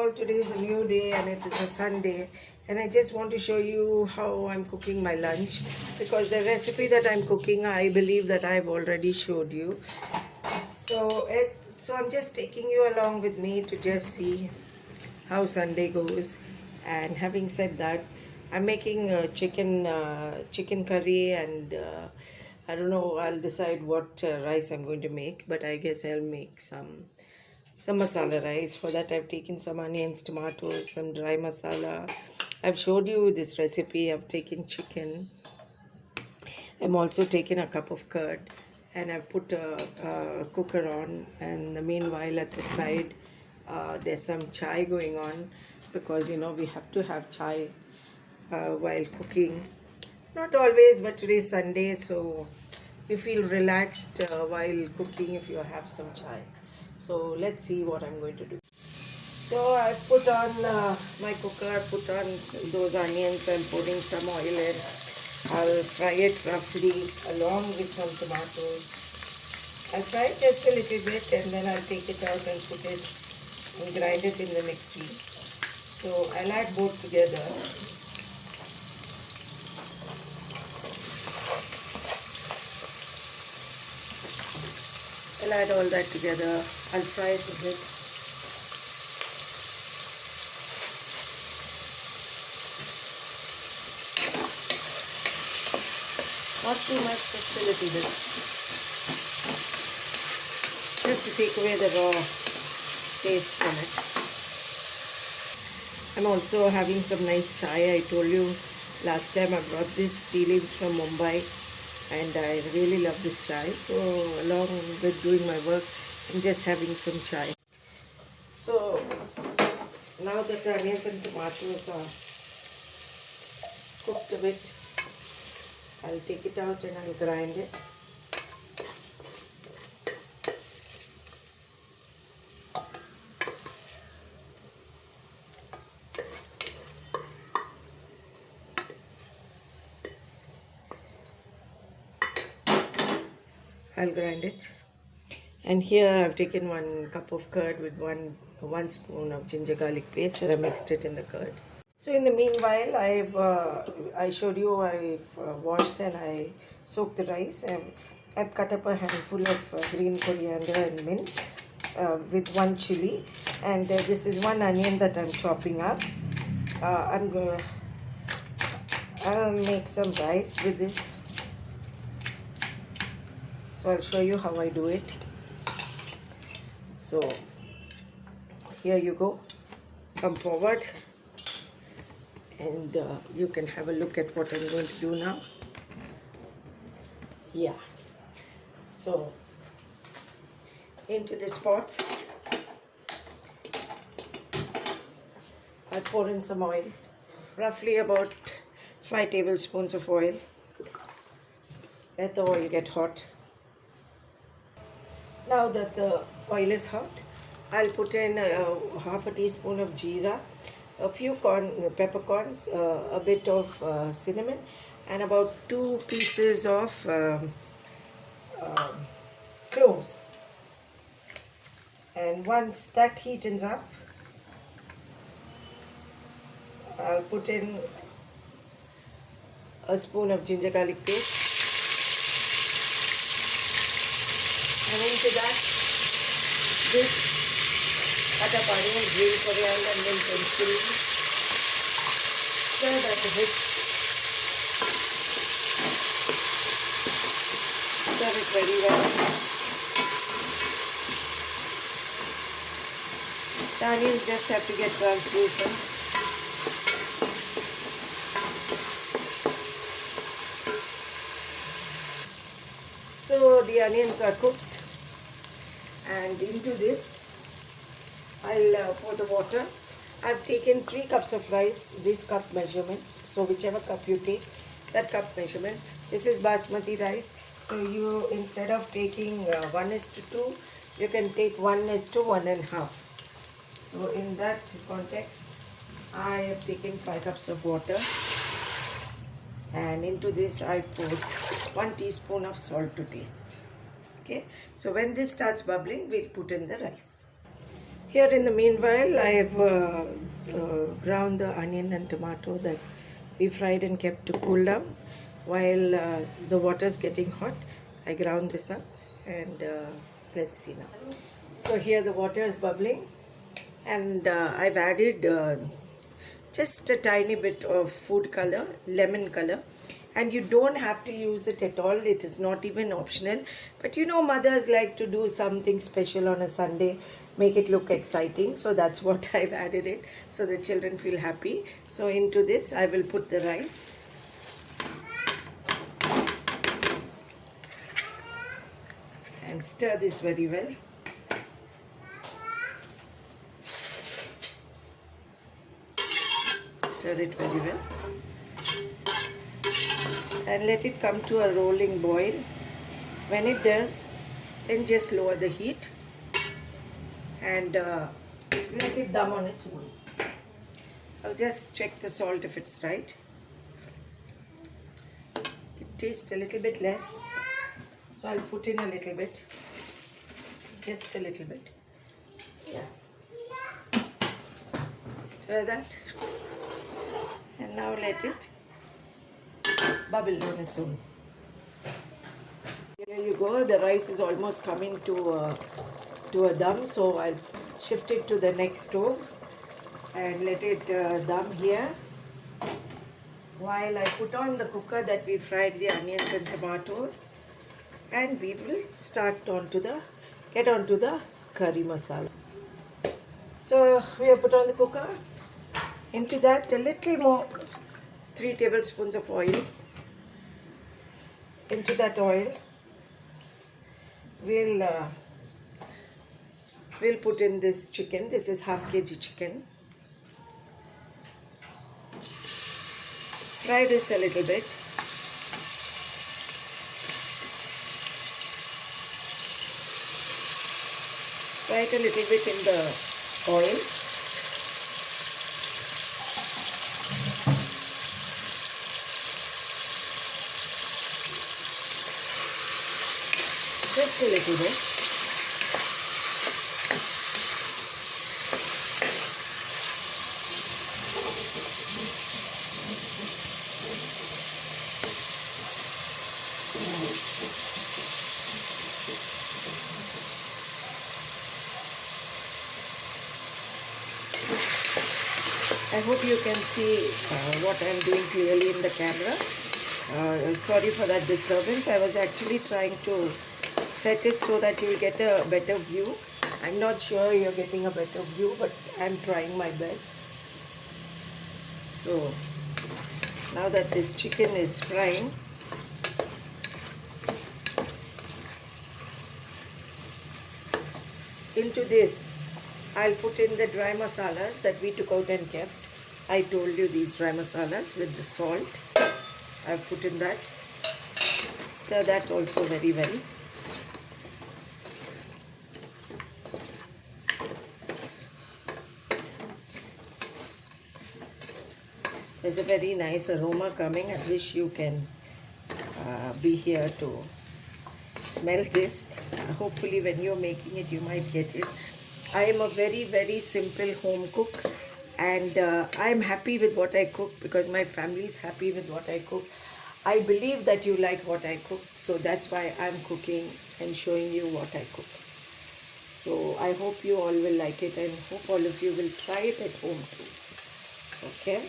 all, today is a new day and it is a Sunday, and I just want to show you how I'm cooking my lunch, because the recipe that I'm cooking, I believe that I've already showed you. So I'm just taking you along with me to just see how Sunday goes. And having said that, I'm making chicken curry, and I don't know, I'll decide what rice I'm going to make, but I guess I'll make some masala rice. For that, I've taken some onions, tomatoes, some dry masala. I've showed you this recipe. I've taken chicken. I'm also taking a cup of curd, and I've put a cooker on. And the meanwhile, at the side, there's some chai going on, because we have to have chai while cooking. Not always, but today is Sunday, so you feel relaxed while cooking if you have some chai. So let's see what I'm going to do. So I put on my cooker, put on those onions, I'm putting some oil in. I'll fry it roughly along with some tomatoes. I'll fry it just a little bit, and then I'll take it out and put it and grind it in the mixie. So I'll add both together. I'll add all that together. I'll fry it a bit. Not too much, just a little bit. Just to take away the raw taste from it. I'm also having some nice chai. I told you last time I brought this tea leaves from Mumbai, and I really love this chai. So along with doing my work, I'm just having some chai. So now that the onions and tomatoes are cooked a bit, I'll take it out and I'll grind it. I'll grind it. And here I've taken 1 cup of curd with one spoon of ginger garlic paste, and I mixed it in the curd. So in the meanwhile, I showed you I've washed and I soaked the rice. I've cut up a handful of green coriander and mint with 1 chili, and this is 1 onion that I'm chopping up. I'll make some rice with this. So I'll show you how I do it. So here you go. Come forward, and you can have a look at what I'm going to do now. Yeah. So into this pot, I'll pour in some oil, roughly about 5 tablespoons of oil. Let the oil get hot. Now that the oil is hot, I'll put in half a teaspoon of jeera, a few peppercorns, a bit of cinnamon, and about 2 pieces of cloves. And once that heatens up, I'll put in a spoon of ginger garlic paste. And into that, this cut up onion, green coriander, mint and chili. Stir that a bit. Stir it very well. The onions just have to get translucent. So the onions are cooked. And into this, I'll pour the water. I've taken 3 cups of rice, this cup measurement. So whichever cup you take, that cup measurement. This is basmati rice. So you, instead of taking 1:2, you can take 1:1.5. So in that context, I have taken 5 cups of water. And into this, I put 1 teaspoon of salt to taste. Okay, so when this starts bubbling, we'll put in the rice. Here in the meanwhile, I have ground the onion and tomato that we fried and kept to cool down. While the water is getting hot, I ground this up, and let's see now. So here the water is bubbling, and I've added just a tiny bit of food color, lemon color, and you don't have to use it at all. It is not even optional, but you know, mothers like to do something special on a Sunday, make it look exciting. So that's what I've added it, so the children feel happy. So into this I will put the rice, and stir this very well. Stir it very well and let it come to a rolling boil. When it does, then just lower the heat and let it dum on its own. I'll just check the salt if it's right. It tastes a little bit less, so I'll put in a little bit, just a little bit. Yeah. Stir that, and now let it bubble on its own. Here you go. The rice is almost coming to a dum, so I'll shift it to the next stove and let it dum here, while I put on the cooker that we fried the onions and tomatoes, and we will get onto the curry masala. So we have put on the cooker. Into that a little more, 3 tablespoons of oil. Into that oil we'll put in this chicken. This is half kg chicken. Fry this a little bit. Fry it a little bit in the oil. Just a little bit. I hope you can see what I am doing clearly in the camera. Sorry for that disturbance. I was actually trying to set it so that you will get a better view. I'm not sure you're getting a better view, but I'm trying my best. So now that this chicken is frying, into this I'll put in the dry masalas that we took out and kept. I told you, these dry masalas with the salt. I've put in that. Stir that also very well. There's a very nice aroma coming. I wish you can be here to smell this. Hopefully when you're making it, you might get it. I am a very, very simple home cook, and I'm happy with what I cook because my family is happy with what I cook. I believe that you like what I cook, so that's why I'm cooking and showing you what I cook. So I hope you all will like it, and hope all of you will try it at home too. Okay?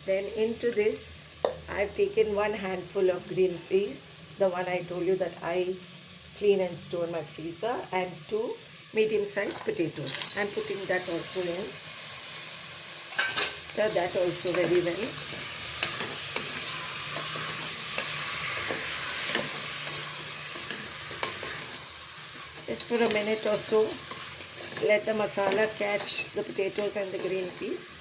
Then into this, I've taken 1 handful of green peas, the one I told you that I clean and store in my freezer, and 2 medium-sized potatoes. I'm putting that also in. Stir that also very well. Just for a minute or so, let the masala catch the potatoes and the green peas.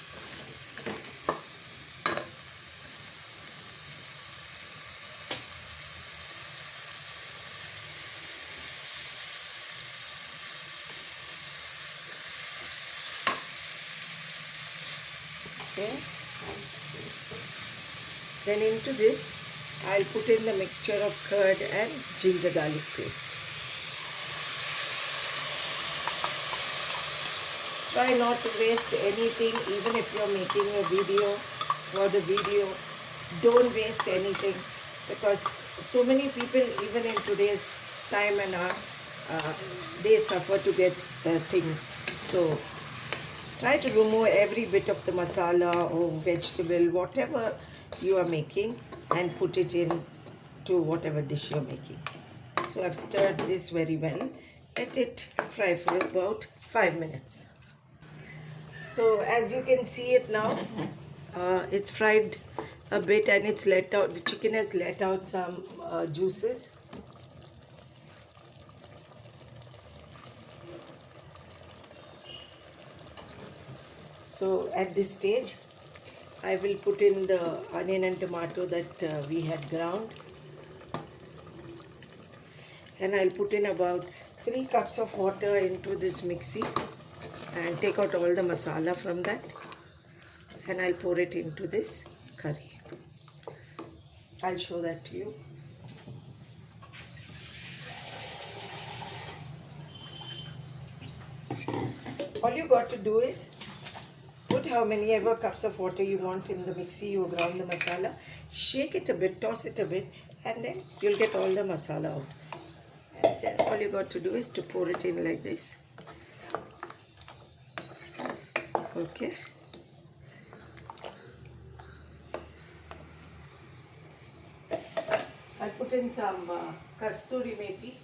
Okay. Then into this I'll put in the mixture of curd and ginger garlic paste. Try not to waste anything, even if you're making a video. For the video, don't waste anything, because so many people, even in today's time and hour, they suffer to get things. So try to remove every bit of the masala or vegetable, whatever you are making, and put it in to whatever dish you're making. So I've stirred this very well. Let it fry for about 5 minutes. So as you can see it now, it's fried a bit and it's let out, the chicken has let out some juices. So at this stage, I will put in the onion and tomato that we had ground. And I'll put in about 3 cups of water into this mixie and take out all the masala from that. And I'll pour it into this curry. I'll show that to you. All you got to do is put how many ever cups of water you want in the mixie you ground the masala, shake it a bit, toss it a bit, and then you'll get all the masala out. And then all you got to do is to pour it in like this. Okay. I'll put in some kasturi methi.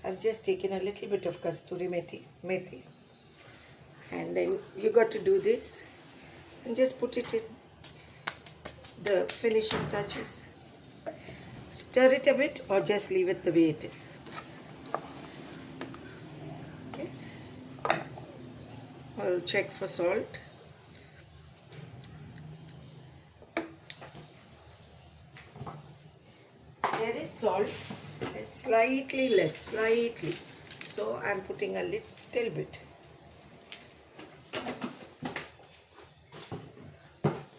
I've just taken a little bit of kasturi methi. And then you got to do this and just put it in the finishing touches. Stir it a bit or just leave it the way it is. Okay. I'll check for salt. There is salt. It's slightly less, slightly. So I'm putting a little bit.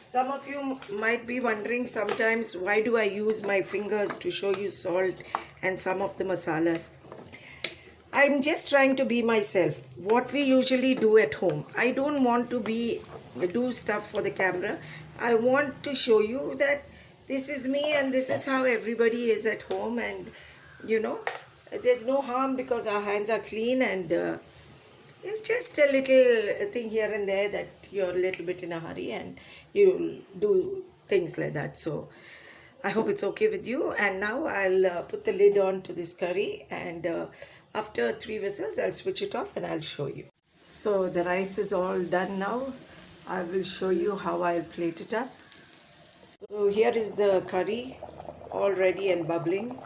Some of you might be wondering sometimes, why do I use my fingers to show you salt and some of the masalas? I'm just trying to be myself. What we usually do at home. I don't want to do stuff for the camera. I want to show you that this is me and this is how everybody is at home, and you know, there's no harm because our hands are clean, and it's just a little thing here and there that you're a little bit in a hurry and you'll do things like that. So I hope it's okay with you. And now I'll put the lid on to this curry, and after 3 whistles I'll switch it off and I'll show you. So the rice is all done now. I will show you how I'll plate it up. So here is the curry all ready and bubbling,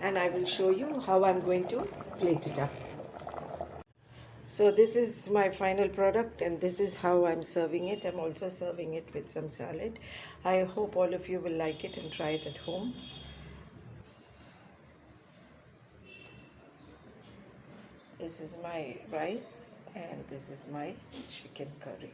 and I will show you how I'm going to plate it up. So this is my final product, and this is how I'm serving it. I'm also serving it with some salad. I hope all of you will like it and try it at home. This is my rice and this is my chicken curry.